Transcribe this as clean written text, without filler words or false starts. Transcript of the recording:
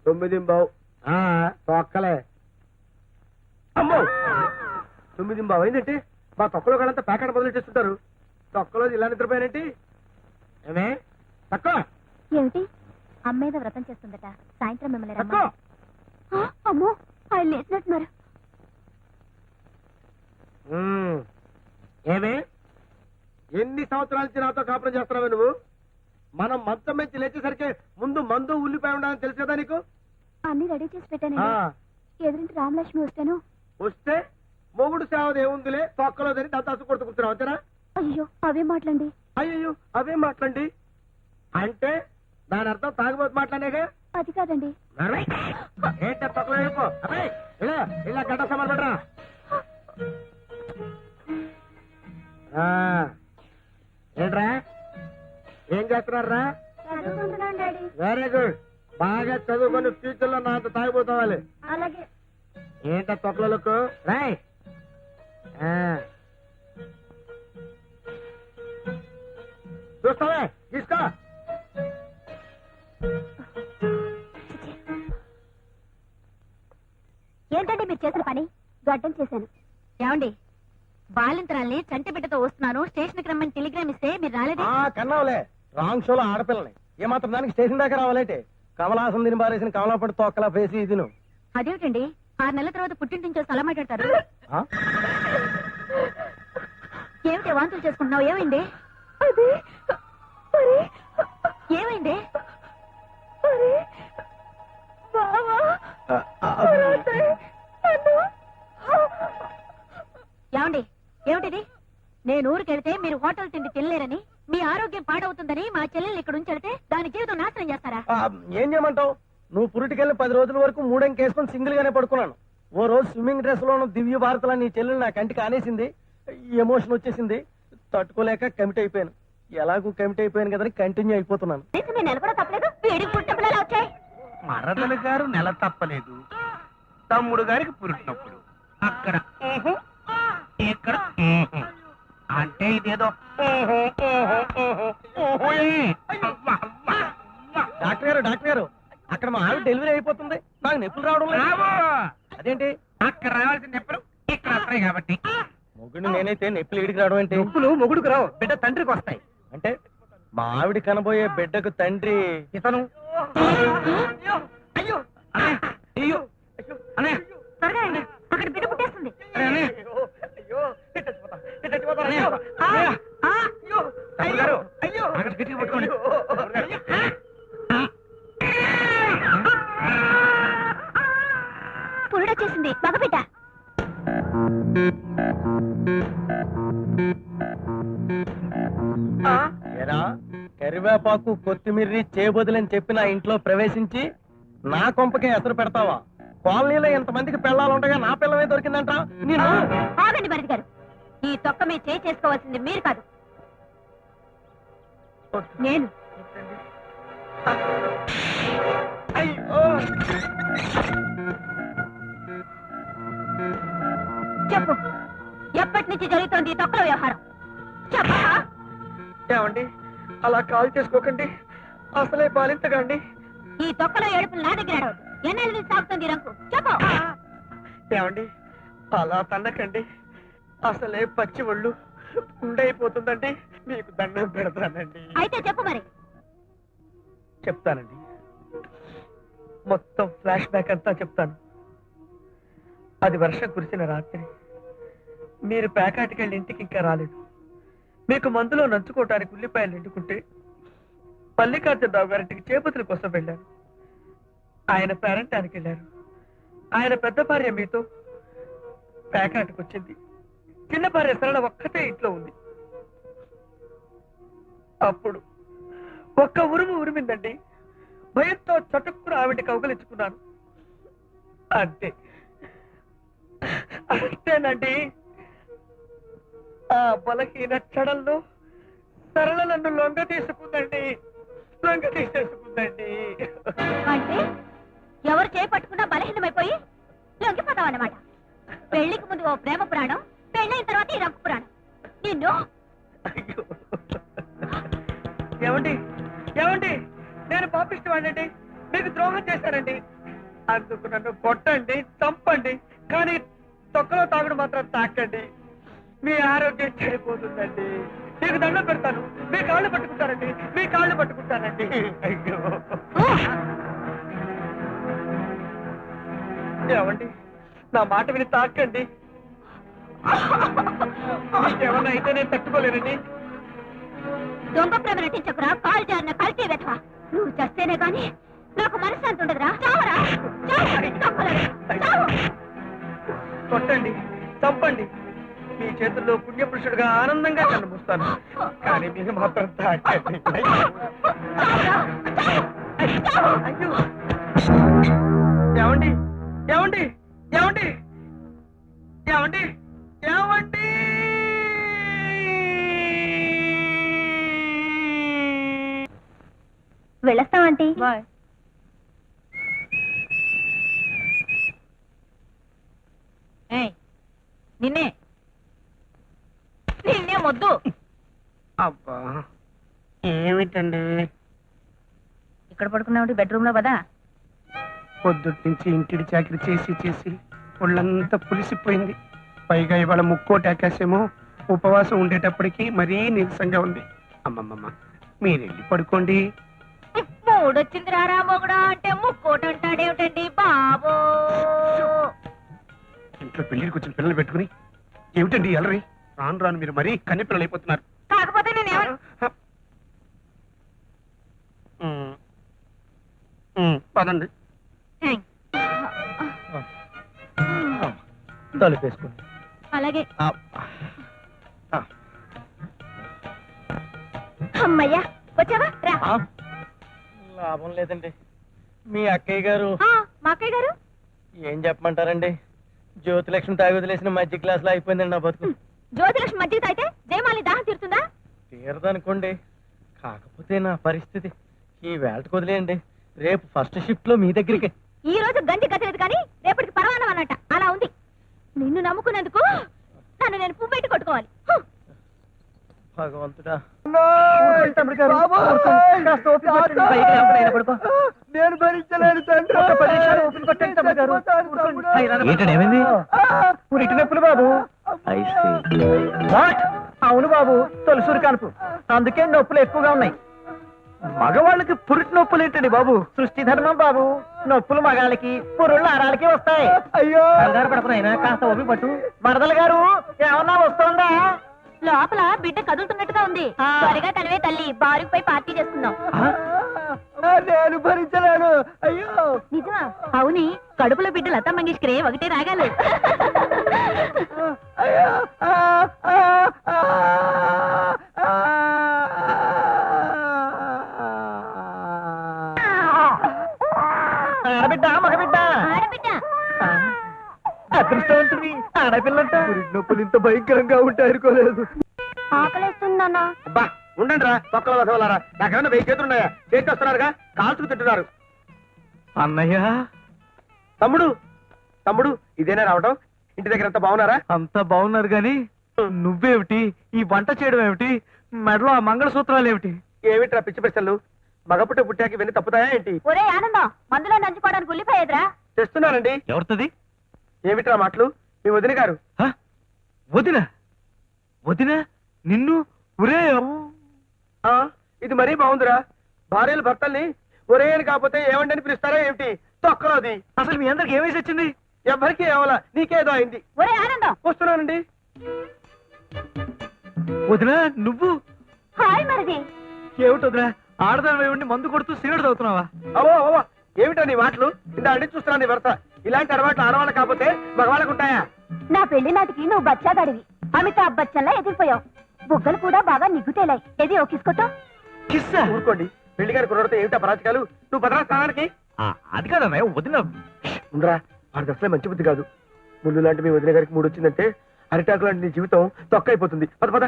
9:15. తొక్కలే. అమ్మో 9:15 అయిందంటే మా తొక్కలో కాలంతా ప్యాకెట్ బదులు చేస్తుంటారు. తొక్కలో ఇలా నిద్రపోయానంటే ఏమే తక్కువ ఏమిటి అమ్మేద వ్రతం చేస్తుందట, సాయంత్రం మిమ్మల్ని తక్కువ. అమ్మో ఆయన లేచినట్టున్నారు. ఏమే ఎన్ని సంవత్సరాల నుంచి నాతో కాపురం చేస్తున్నావే నువ్వు? మనం మంచం నుంచి లేచేసరికి ముందు మందు ఉల్లిపాయ ఉండాలని తెలుసు కదా నీకు? అన్ని రెడీ చేసి పెట్టాను. ఎదురింటి రామలక్ష్మి వస్తాను. వస్తే మొగుడు సేవది ఏముందిలే, తొక్కలో తిని దత్తాసు కొడుతూ కూర్చున్నావు అంతేనా? అయ్యో అవే మాటలండి. అయ్యో అవే మాట్లాడండి అంటే దాని అర్థం తాగుబోతు మాట్లాడేగా? అది కాదండి. ఏంట తొక్కలో వెళ్ళిపో. అబ్బాయి ఇలా ఇలా గడ్డ సమాన్ పడరా. ఏంట్రా ఏం చేస్తున్నారా? Very good. బాగా చదువుకొని ఫ్యూచర్ లో నాతో తాగిపోతావాలి. అలాగే. ఏంట తొక్కలకు రాయ్. చూస్తావే తీసుకో. ఏంటంటే మీరు చేసిన పని? గడ్డం చేశాను. ఏమండి బాలింతరాల్ని చంటి బిడ్డతో వస్తున్నాను, స్టేషన్ కి రమ్మని టెలిగ్రామ్ ఇస్తే మీరు రాలేదే? కన్నావులే రాంగ్ షోలో ఆడపిల్లని ఏమాత్రం దానికి స్టేషన్ దాకా రావాలంటే కమలాసం తిని బారేసిన కమలాపడి తొక్కలా పేసి ఇది నువ్వు. అదేమిటండి 6 నెలల తర్వాత పుట్టింటి నుంచి అలా మాట్లాడతారు? ఏమిటి వాంతులు చేసుకుంటున్నావు? ఏమైంది? ఏమైంది? ఏమండి ఏమిటిది? నేను ఊరికెళ్తే మీరు హోటల్ తిండి తినలేరని, మీ ఆరోగ్యం పాడవుతుందని మా చెల్లెల్ని ఇక్కడ ఉంచెడితే దాని జీవితం నాశనం చేస్తారా? ఏం చేయమంటావు? నువ్వు పురిటికెళ్ళి 10 రోజుల వరకు మూడెంకేసుకుని సింగిల్ గానే పడుకున్నాను. ఓ రోజు స్విమ్మింగ్ డ్రెస్ లోను దివ్య భారతలా నీ చెల్లెలు నా కంటికి ఆనేసింది. ఎమోషన్ వచ్చేసింది, తట్టుకోలేక కమిట్ అయిపోయాను. ఎలాగూ కమిట్ అయిపోయాను కదా కంటిన్యూ అయిపోతున్నాను. మరదలు గారు నెల తప్పలేదు, తమ్ముడు గారికి పురిటినప్పుడు అక్కడ ఇక్కడ అంటే ఇదేదో. డాక్టర్ గారు అక్కడ మా ఆవిడ డెలివరీ అయిపోతుంది, నాకు నొప్పులు రావడం లేదు. అదేంటి? అక్కడ రావాల్సిన నొప్పులు ఇక్కడ వస్తాయి కాబట్టి. మొగుడు నేనైతే నొప్పులు ఈడికి రావడం ఏంటి? నొప్పులు మొగుడుకు రావు, బిడ్డ తండ్రికి వస్తాయి. అంటే మా ఆవిడ కనబోయే బిడ్డకు తండ్రి ఇతను. అయ్యో అయ్యో అనే అక్కడ బిడ్డ పుట్టేస్తుంది. అక్కడ గట్టిగా పట్టుకోండి. పురుడొచ్చేసింది మగబిడ్డ. కరివేపాకు కొత్తిమీర్రి చేయబోదులని చెప్పి నా ఇంట్లో ప్రవేశించి నా కొంపకే ఎసరు పెడతావా? కాలనీలో ఎంతమందికి పిల్లలుండగా నా పిల్లమే దొరికిందంట. ఆగండి భరత్ గారు, ఈ తొక్క మీద చేసుకోవాల్సింది మీరు కాదు, నేను. చెప్పు, ఎప్పటి నుంచి జరుగుతోంది ఈ తొక్కల వ్యవహారం? చెప్పా. ఏమండి అలా కాల్ చేసుకోకండి, అసలే బాలింతకండి. ఈ తొక్కలో ఏడుపులు నా దగ్గర అడవద్దు. ఎన్నెల నుంచి సాగుతుంది రంకు? చెప్పు. ఏమండి అలా తన్నకండి, అసలే పచ్చి ఒళ్ళు ఉండైపోతుందండి. మీకు దండం పెడతానండి. అయితే చెప్పు మరి. చెప్తానండి, మొత్తం ఫ్లాష్ బ్యాక్ అంతా చెప్తాను. అది వర్షం కురిసిన రాత్రి. మీరు ప్యాకాటికెళ్ళి ఇంటికి ఇంకా రాలేదు. మీకు మందులో నంచుకోవటానికి ఉల్లిపాయలు నిండుకుంటే మల్లికార్జునరావు గారింటికి చేపతుల కోసం వెళ్ళాను. ఆయన పేరంటానికి వెళ్ళారు. ఆయన పెద్ద భార్య మీతో ప్యాకాటికి వచ్చింది. చిన్న భార్య సరళ ఒక్కటే ఇంట్లో ఉంది. అప్పుడు ఒక్క ఉరుము ఉరిమిందండి. భయంతో చటుక్కున ఆవిడ కౌగలించుకున్నాను. అంతే అంతేనండి. ఆ బలహీన క్షణంలో సరళ నన్ను లొంగ తీసుకుందండి. అంటే ఎవరు చేపట్టుకున్నా బలహీనమైపోయి లొంగిపోతావన్నమాట. పెళ్లికి ముందు ఓ ప్రేమ పురాణం, పెళ్ళైన తర్వాత ఈ రంకు పురాణం. నిన్ను ఏమండి ఏమండి నేను పాపిష్టి వాడండి, మీకు ద్రోహం చేశానండి. అందుకు నన్ను కొట్టండి, చంపండి, కానీ తొక్కలో తాగుడు మాత్రం తాకండి. మీ ఆరోగ్యం చెడిపోతుందండి. మీకు దండం పెడతాను, మీ కాళ్ళు పట్టుకుంటానండి, మీ కాళ్ళు పట్టుకుంటానండి. అయ్యో ఏమండి, నా మాట విని తాకండి. మీకేమన్నా అయితే నేను తట్టుకోలేనండి. దొంగ ప్రేమ నటించకురా, కాలు జారిన కల్తీ వెధవా. నువ్వు చస్తేనే గాని నాకు మనశ్శాంతి ఉండదురా. చావరా, చావు, తొక్కలోడు, చావు. కొట్టండి, చంపండి, మీ చేతుల్లో పుణ్యపురుషుడుగా ఆనందంగా కనిపిస్తాను, కానీ మీరు మాత్రం తాకండి. చావురా, చావు, చావు. అయ్యో ఏమండి, ఏమండి, ఏమండి, ఏమండి, ఏమండి. వెళ్ళొస్తామంటీ. నిన్నే నిన్నే మొద్దు. అబ్బా ఏమిటండి, ఇక్కడ పడుకున్నావు బెడ్రూమ్ లో కదా. పొద్దుటి నుంచి ఇంటిడి చాకరీ చేసి చేసి ఒళ్ళంతా పులిసిపోయింది. పైగా ఇవాళ ముక్కోటి ఆకాశమో ఉపవాసం ఉండేటప్పటికి మరీ నీరసంగా ఉంది. అమ్మమ్మమ్మ మీరు వెళ్ళి పడుకోండి. మూడొచ్చింది రారా మొగుడా అంటే ముక్కోటి అంటాడేమిటండి బాబో. ఇంట్లో పెళ్లికి వచ్చిన పిల్లలు పెట్టుకుని ఏమిటండి ఎలరి? రాను రాను మీరు మరీ కన్నె పిల్లలు అయిపోతున్నారు. కాకపోతే నేనేమన్నా పదండి. తలుపేసుకోండి. అలాగే. అమ్మయ్యా వచ్చావా రా. లాభం లేదండి, మీ అక్కయ్య గారు. మా అక్కయ్య గారు ఏం చెప్పమంటారండి, జ్యోతిలక్ష్మి తాగి వదిలేసిన మధ్య క్లాస్ లో అయిపోయిందండి నా బతుకు. జ్యోతిలక్ష్మి మధ్య తాగితే జయమాలి దాహం తీరుతుందా? తీరదనుకోండి, కాకపోతే నా పరిస్థితి ఈ వేళకు వదిలేయండి. రేపు ఫస్ట్ షిఫ్ట్ లో మీ దగ్గరికి. ఈ రోజు గంజి గతలేదు కానీ రేపటికి పరవానం అన్నట్ట అలా ఉంది. నిన్ను నమ్ముకున్నందుకు నన్ను నేను పువ్వు పెట్టి కొట్టుకోవాలి. భగవంతుడా, నేను భరించలేను తండ్రి. ఏమిటి? పురిటి నొప్పులు బాబు. అవును బాబు, తొలసూరి కానుపు, అందుకే నొప్పులు ఎక్కువగా ఉన్నాయి. మగవాళ్ళకి పురిటి నొప్పులు ఏంటండి బాబు? సృష్టి ధర్మం బాబు. నొప్పులు మగాళ్ళకి, పురుళ్ళు ఆడాలకి వస్తాయి. అయ్యో కంగారు పడుతున్నాయినా, కాస్త ఓపి పట్టు. మరదల గారు ఏమన్నా వస్తుందా? లోపల బిడ్డ కదులుతున్నట్టుగా ఉంది. త్వరగా తనవే తల్లి, బారుకుపై పార్టీ చేసుకుందాం. నేను భరించలేను. అయ్యో నిజమా? అవుని, కడుపులో బిడ్డ లతా మంగేష్కరే ఒకటే రాగాలు. అయ్యో ఆడబిడ్డ మగబిడ్డ ఆడబిడ్డ. అదృష్టవంతుడి ఆడపిల్లంట. నొప్పులు ఇంత భయంకరంగా ఉంటాయి అనుకోలేదు. ఆకలేస్తుందన్నా. అబ్బా ఉండండి రా, తొక్కల వదలారా. నాకేమన్నా 1000 చేతులు ఉన్నాయా? చేతి వస్తున్నారుగా, కాల్చుకు తింటున్నారు. అన్నయ్య, తమ్ముడు తమ్ముడు ఇదేనా రావటం? ఇంటి దగ్గర అంతా బాగున్నారా? అంతా బాగున్నారు గాని నువ్వేమిటి ఈ వంట చేయడం ఏమిటి? మెడలో ఆ మంగళసూత్రాలు ఏమిటి? ఏమిట్రా పిచ్చి పిచ్చలు? మగపుట్ట పుట్టాకి ఇవన్నీ తప్పుతాయా ఏంటి? ఒరే ఆనందం, మందులో నంచుకోవడానికి ఉల్లిపోయేదిరా. తెస్తున్నానండి. ఎవరితది? ఏమిట్రా మాటలు? మీ వదిన గారు. వదిన? వదిన నిన్ను? ఒరే ఆ, ఇది మరీ బాగుందిరా. భార్యలు భర్తల్ని ఒరే అని కాకపోతే ఏమండి అని పిలుస్తారా ఏమిటి? తొక్కలోది. అసలు మీ అందరికి ఏమేసి వచ్చింది? ఎవరికి ఏమలా, నీకేదో అయింది. ఒరే ఆనందం. వస్తున్నానండి. వదిన నువ్వు? హాయ్ మరిది. ఏమిటి వదిన, ఆడదాని ఉండి మందు కొడుతూ సిగరెట్ తాగుతున్నావా? అవో అవో ఏమిటా నీ మాటలు? ఇంత అడిగి చూస్తున్నా నీ భర్త. ఇలాంటి అలవాట్లు ఆడవాళ్ళు కాకపోతే మగవాళ్ళకు ఉంటాయా? నా పెళ్లి నాటికి నువ్వు బచ్చాగాడివి, అమితాబ్ బచ్చన్లా ఎదిరిపోయావు. బుగ్గలు కూడా బాగా నిగ్గుతేలాయి. ఏది ఓకిసుకోటో? కిస్సా? ఊరుకోండి, పెళ్లి గారి కుర్రడితో ఏమిటా పరాచకాలు? నువ్వు భద్రా స్థానానికి అది కాదన్నయ్య, వదిన. ఉండరా, వాడికి అసలే మంచి బుద్ధి కాదు. ముళ్ళు లాంటి మీ వదిన గారికి 3 వచ్చిందంటే అరిటాకు లాంటి నీ జీవితం తొక్క అయిపోతుంది. పద పద.